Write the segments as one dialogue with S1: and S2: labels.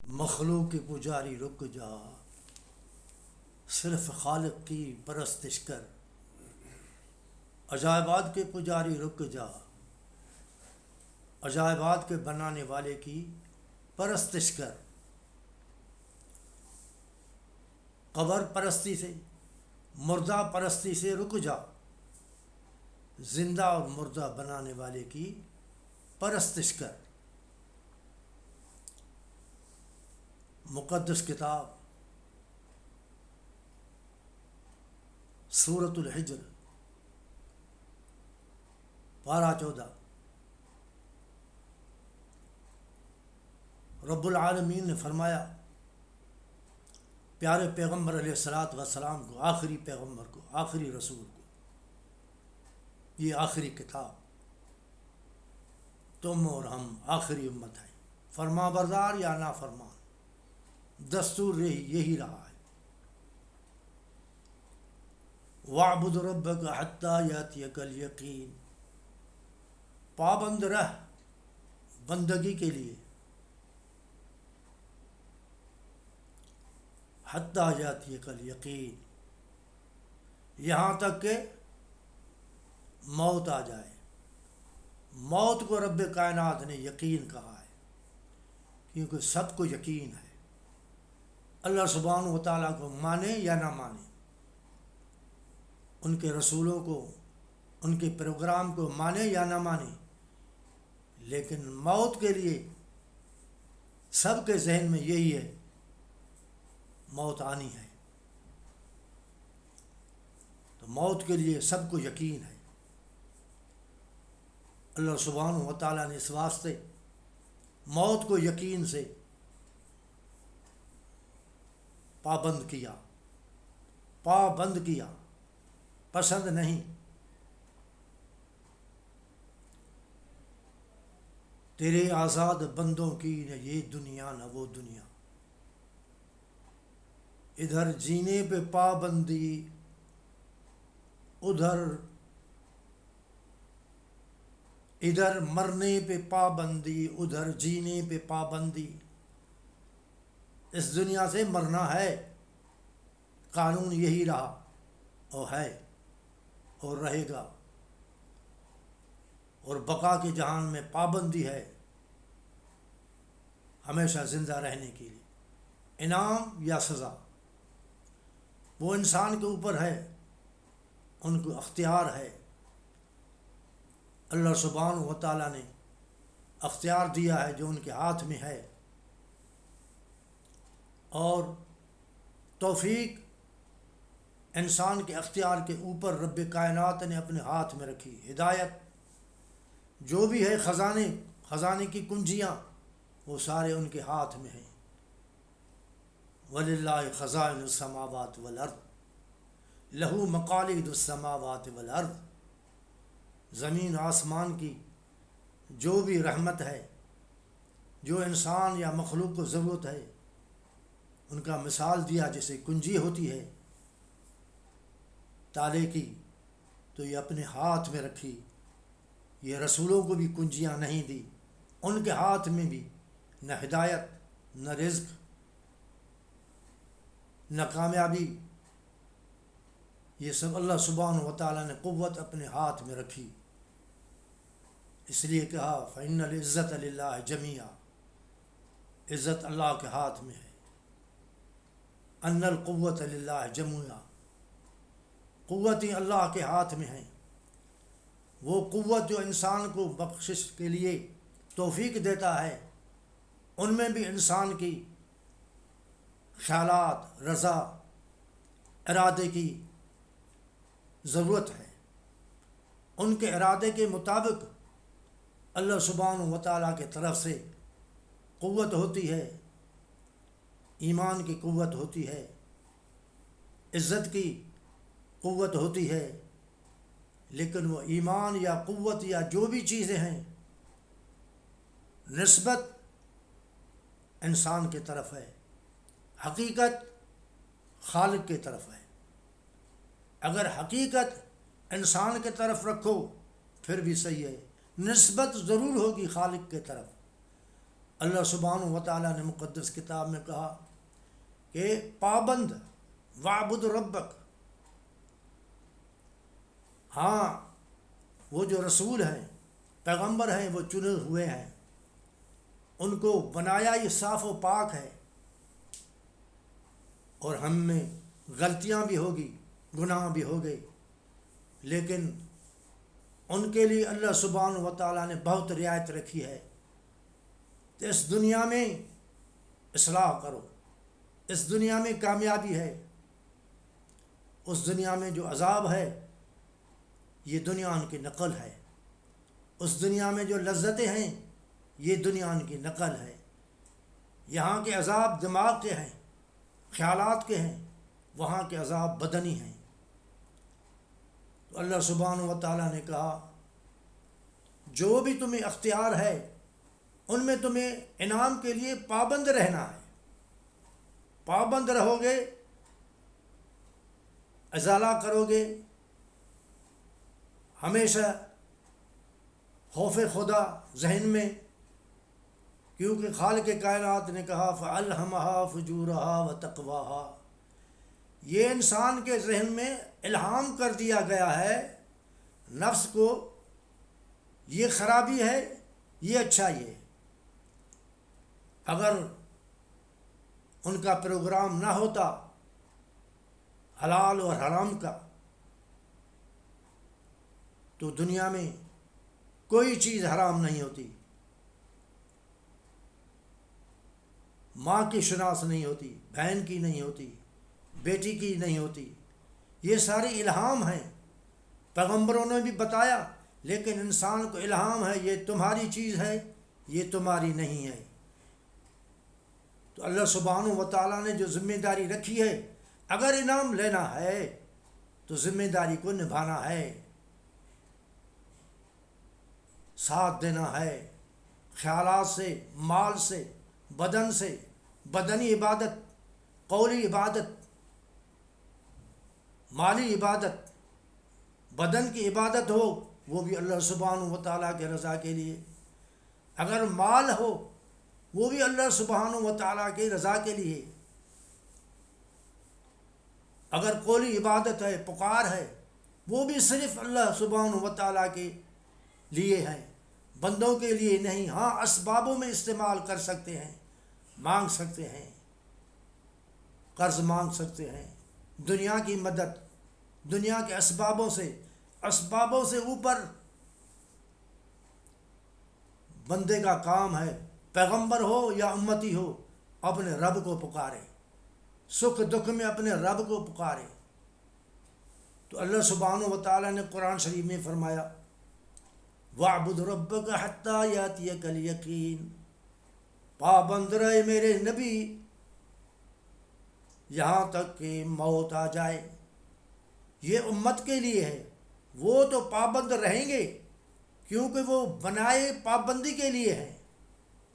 S1: مخلوق کے پجاری رک جا، صرف خالق کی پرستش کر۔ عجائبات کے پجاری رک جا، عجائبات کے بنانے والے کی پرستش کر۔ قبر پرستی سے، مردہ پرستی سے رک جا، زندہ اور مردہ بنانے والے کی پرستش کر۔ مقدس کتاب سورۃ الحجر پارہ 14۔ رب العالمین نے فرمایا پیارے پیغمبر علیہ الصلاۃ والسلام کو، آخری پیغمبر کو، آخری رسول کو، یہ آخری کتاب، تم اور ہم آخری امت ہیں، فرما بردار یا نافرمان، دستور یہی رہا ہے۔ وَاعْبُدْ رَبَّكَ حَتَّى يَأْتِيَكَ الْيَقِينُ، پابند رہ بندگی کے لیے، حَتَّى يَأْتِيَكَ الْيَقِينُ، یہاں تک کہ موت آ جائے۔ موت کو رب کائنات نے یقین کہا ہے کیونکہ سب کو یقین ہے، اللہ سبحانہ و تعالیٰ کو مانے یا نہ مانے، ان کے رسولوں کو، ان کے پروگرام کو مانے یا نہ مانے، لیکن موت کے لیے سب کے ذہن میں یہی ہے، موت آنی ہے۔ تو موت کے لیے سب کو یقین ہے۔ اللہ سبحانہ و تعالیٰ نے اس واسطے موت کو یقین سے پابند کیا، پسند نہیں۔ تیرے آزاد بندوں کی نہ یہ دنیا نہ وہ دنیا، ادھر جینے پہ پابندی، ادھر مرنے پہ پابندی، ادھر جینے پہ پابندی۔ اس دنیا سے مرنا ہے، قانون یہی رہا اور ہے اور رہے گا، اور بقا کے جہان میں پابندی ہے ہمیشہ زندہ رہنے کے لیے، انعام یا سزا وہ انسان کے اوپر ہے، ان کو اختیار ہے۔ اللہ سبحانہ و تعالیٰ نے اختیار دیا ہے جو ان کے ہاتھ میں ہے، اور توفیق انسان کے اختیار کے اوپر رب کائنات نے اپنے ہاتھ میں رکھی۔ ہدایت جو بھی ہے، خزانے کی کنجیاں، وہ سارے ان کے ہاتھ میں ہیں۔ وَلِلَّهِ خَزَائِنُ السَّمَاوَاتِ وَالْأَرْضِ لَهُ مَقَالِيدُ السَّمَاوَاتِ وَالْأَرْضِ، زمین آسمان کی جو بھی رحمت ہے، جو انسان یا مخلوق کو ضرورت ہے، ان کا مثال دیا جیسے کنجی ہوتی ہے تالے کی، تو یہ اپنے ہاتھ میں رکھی۔ یہ رسولوں کو بھی کنجیاں نہیں دی، ان کے ہاتھ میں بھی نہ ہدایت، نہ رزق، نہ کامیابی، یہ سب اللہ سبحانہ و تعالیٰ نے قوت اپنے ہاتھ میں رکھی۔ اس لیے کہا فَإِنَّ الْعِزَّةَ لِلَّهِ جَمِيعًا، عزت اللہ کے ہاتھ میں ہے۔ أَنَّ الْقُوَّةَ لِلَّهِ جَمِيعًا، قوتیں اللہ کے ہاتھ میں ہیں۔ وہ قوت جو انسان کو بخشش کے لیے توفیق دیتا ہے، ان میں بھی انسان کی خیالات، رضا، ارادے کی ضرورت ہے۔ ان کے ارادے کے مطابق اللہ سبحانہ و تعالیٰ کی طرف سے قوت ہوتی ہے، ایمان کی قوت ہوتی ہے، عزت کی قوت ہوتی ہے، لیکن وہ ایمان یا قوت یا جو بھی چیزیں ہیں، نسبت انسان کی طرف ہے، حقیقت خالق کی طرف ہے۔ اگر حقیقت انسان کی طرف رکھو پھر بھی صحیح ہے، نسبت ضرور ہوگی خالق کی طرف، اللہ سبحانہ و تعالیٰ نے مقدس کتاب میں کہا کہ پابند وعبد ربک، ہاں وہ جو رسول ہیں، پیغمبر ہیں، وہ چنے ہوئے ہیں، ان کو بنایا یہ صاف و پاک ہے، اور ہم میں غلطیاں بھی ہوگی، گناہ بھی ہو گئے، لیکن ان کے لیے اللہ سبحانہ و تعالیٰ نے بہت رعایت رکھی ہے کہ اس دنیا میں اصلاح کرو، اس دنیا میں کامیابی ہے، اس دنیا میں جو عذاب ہے یہ دنیا ان کی نقل ہے، اس دنیا میں جو لذتیں ہیں یہ دنیا ان کی نقل ہے، یہاں کے عذاب دماغ کے ہیں، خیالات کے ہیں، وہاں کے عذاب بدنی ہیں۔ تو اللہ سبحانہ و تعالیٰ نے کہا جو بھی تمہیں اختیار ہے ان میں تمہیں انعام کے لیے پابند رہنا ہے، پابند رہو گے، ازالہ کرو گے، ہمیشہ خوف خدا ذہن میں، کیونکہ خالق کائنات نے کہا فَأَلْهَمَهَا فُجُورَهَا وَتَقْوَاهَا، یہ انسان کے ذہن میں الہام کر دیا گیا ہے، نفس کو یہ خرابی ہے، یہ اچھائی ہے۔ اگر ان کا پروگرام نہ ہوتا حلال اور حرام کا تو دنیا میں کوئی چیز حرام نہیں ہوتی، ماں کی شناس نہیں ہوتی، بہن کی نہیں ہوتی، بیٹی کی نہیں ہوتی، یہ ساری الہام ہیں، پیغمبروں نے بھی بتایا، لیکن انسان کو الہام ہے یہ تمہاری چیز ہے، یہ تمہاری نہیں ہے۔ تو اللہ سبحانہ و تعالیٰ نے جو ذمہ داری رکھی ہے، اگر انعام لینا ہے تو ذمہ داری کو نبھانا ہے، ساتھ دینا ہے، خیالات سے، مال سے، بدن سے، بدنی عبادت، قولی عبادت، مالی عبادت، بدن کی عبادت ہو وہ بھی اللہ سبحانہ و تعالیٰ کے رضا کے لیے، اگر مال ہو وہ بھی اللہ سبحانہ و تعالیٰ کی رضا کے لیے، اگر قولی عبادت ہے، پکار ہے، وہ بھی صرف اللہ سبحانہ و تعالیٰ کے لیے ہے، بندوں کے لیے نہیں۔ ہاں اسبابوں میں استعمال کر سکتے ہیں، مانگ سکتے ہیں، قرض مانگ سکتے ہیں، دنیا کی مدد، دنیا کے اسبابوں سے اوپر بندے کا کام ہے، پیغمبر ہو یا امتی ہو، اپنے رب کو پکارے، سکھ دکھ میں اپنے رب کو پکارے۔ تو اللہ سبحانہ و تعالیٰ نے قرآن شریف میں فرمایا وَاعْبُدْ رَبَّكَ حَتَّى يَأْتِيَكَ الْيَقِينُ، پابند رہے میرے نبی یہاں تک کہ موت آ جائے۔ یہ امت کے لیے ہے، وہ تو پابند رہیں گے کیونکہ وہ بنائے پابندی کے لیے ہیں،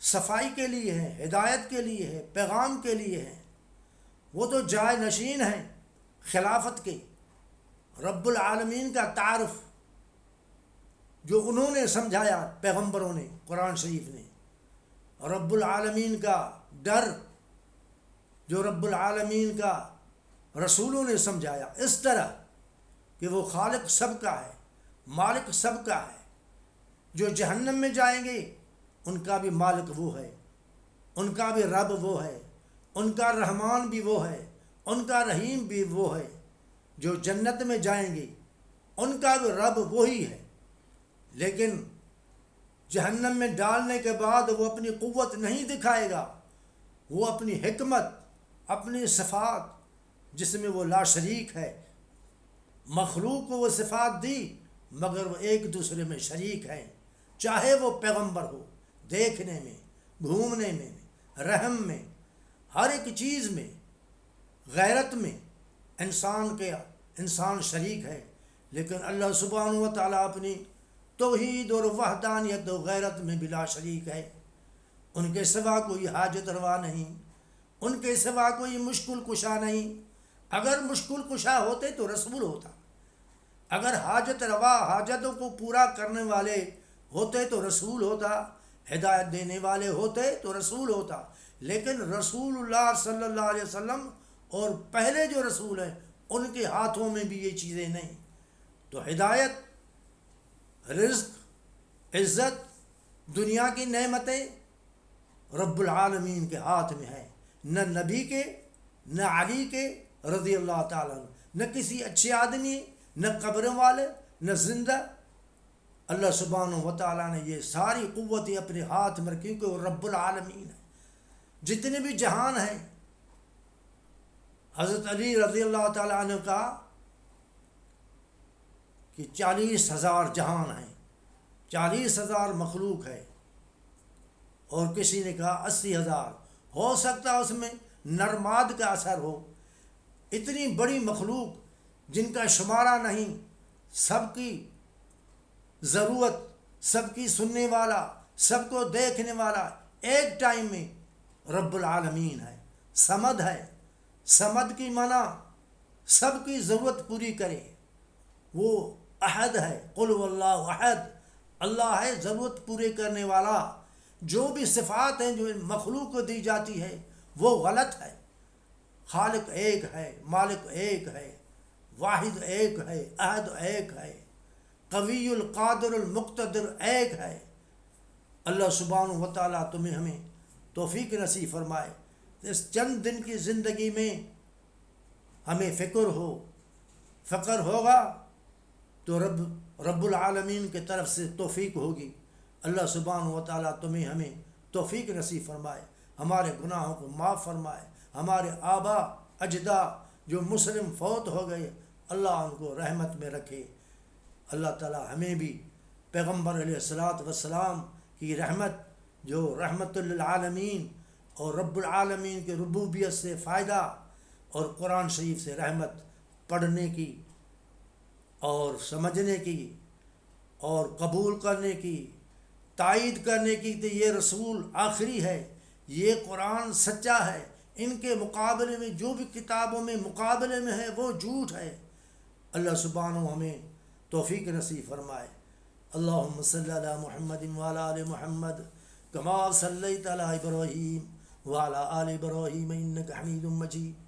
S1: صفائی کے لیے ہیں، ہدایت کے لیے ہے، پیغام کے لیے ہیں، وہ تو جائے نشین ہیں خلافت کے۔ رب العالمین کا تعارف جو انہوں نے سمجھایا پیغمبروں نے، قرآن شریف نے، رب العالمین کا ڈر جو رب العالمین کا رسولوں نے سمجھایا، اس طرح کہ وہ خالق سب کا ہے، مالک سب کا ہے، جو جہنم میں جائیں گے ان کا بھی مالک وہ ہے، ان کا بھی رب وہ ہے، ان کا رحمان بھی وہ ہے، ان کا رحیم بھی وہ ہے، جو جنت میں جائیں گے ان کا بھی رب وہی ہے، لیکن جہنم میں ڈالنے کے بعد وہ اپنی قوت نہیں دکھائے گا، وہ اپنی حکمت، اپنی صفات جس میں وہ لا شریک ہے، مخلوق کو وہ صفات دی مگر وہ ایک دوسرے میں شریک ہیں، چاہے وہ پیغمبر ہو، دیکھنے میں، گھومنے میں، رحم میں، ہر ایک چیز میں، غیرت میں انسان شریک ہے، لیکن اللہ سبحانہ و تعالیٰ اپنی توحید اور وحدانیت و غیرت میں بلا شریک ہے، ان کے سوا کوئی حاجت روا نہیں، ان کے سوا کوئی مشکل کشا نہیں، اگر مشکل کشا ہوتے تو رسول ہوتا، اگر حاجت روا حاجتوں کو پورا کرنے والے ہوتے تو رسول ہوتا، ہدایت دینے والے ہوتے تو رسول ہوتا، لیکن رسول اللہ صلی اللہ علیہ وسلم اور پہلے جو رسول ہیں ان کے ہاتھوں میں بھی یہ چیزیں نہیں۔ تو ہدایت، رزق، عزت، دنیا کی نعمتیں رب العالمین کے ہاتھ میں ہے، نہ نبی کے، نہ علی کے رضی اللہ تعالیٰ عنہ، نہ کسی اچھے آدمی، نہ قبروں والے، نہ زندہ۔ اللہ سبحانہ و تعالیٰ نے یہ ساری قوتیں اپنے ہاتھ میں رکھی کہ وہ رب العالمین ہے۔ جتنے بھی جہان ہیں، حضرت علی رضی اللہ تعالیٰ عنہ کا کہ 40,000 جہان ہیں، 40,000 مخلوق ہے، اور کسی نے کہا 80,000، ہو سکتا ہے اس میں نرماد کا اثر ہو۔ اتنی بڑی مخلوق جن کا شمارہ نہیں، سب کی ضرورت، سب کی سننے والا، سب کو دیکھنے والا، ایک ٹائم میں رب العالمین ہے، صمد ہے۔ صمد کی معنی سب کی ضرورت پوری کرے، وہ احد ہے، قل هو اللہ احد، اللہ ہے ضرورت پورے کرنے والا۔ جو بھی صفات ہیں جو مخلوق کو دی جاتی ہے وہ غلط ہے۔ خالق ایک ہے، مالک ایک ہے، واحد ایک ہے، احد ایک ہے، قوی القادر المقتدر ایک ہے۔ اللہ سبحانہ و تعالیٰ تمہیں ہمیں توفیق نصیب فرمائے، اس چند دن کی زندگی میں ہمیں فکر ہوگا تو رب العالمین کی طرف سے توفیق ہوگی۔ اللہ سبحانہ و تعالیٰ تمہیں ہمیں توفیق نصیب فرمائے، ہمارے گناہوں کو معاف فرمائے، ہمارے آبا اجدا جو مسلم فوت ہو گئے اللہ ان کو رحمت میں رکھے۔ اللہ تعالیٰ ہمیں بھی پیغمبر علیہ الصلاۃ والسلام کی رحمت جو رحمت للعالمین اور رب العالمین کے ربوبیت سے فائدہ اور قرآن شریف سے رحمت پڑھنے کی اور سمجھنے کی اور قبول کرنے کی، تائید کرنے کی کہ یہ رسول آخری ہے، یہ قرآن سچا ہے، ان کے مقابلے میں جو بھی کتابوں میں مقابلے میں ہے وہ جھوٹ ہے۔ اللہ سبحانہ ہمیں توفیق نصیب فرمائے۔ اللہم صلی علی محمد وعلی آل محمد کما صلیت علی ابراہیم وعلی آل ابراہیم انک حمید مجید۔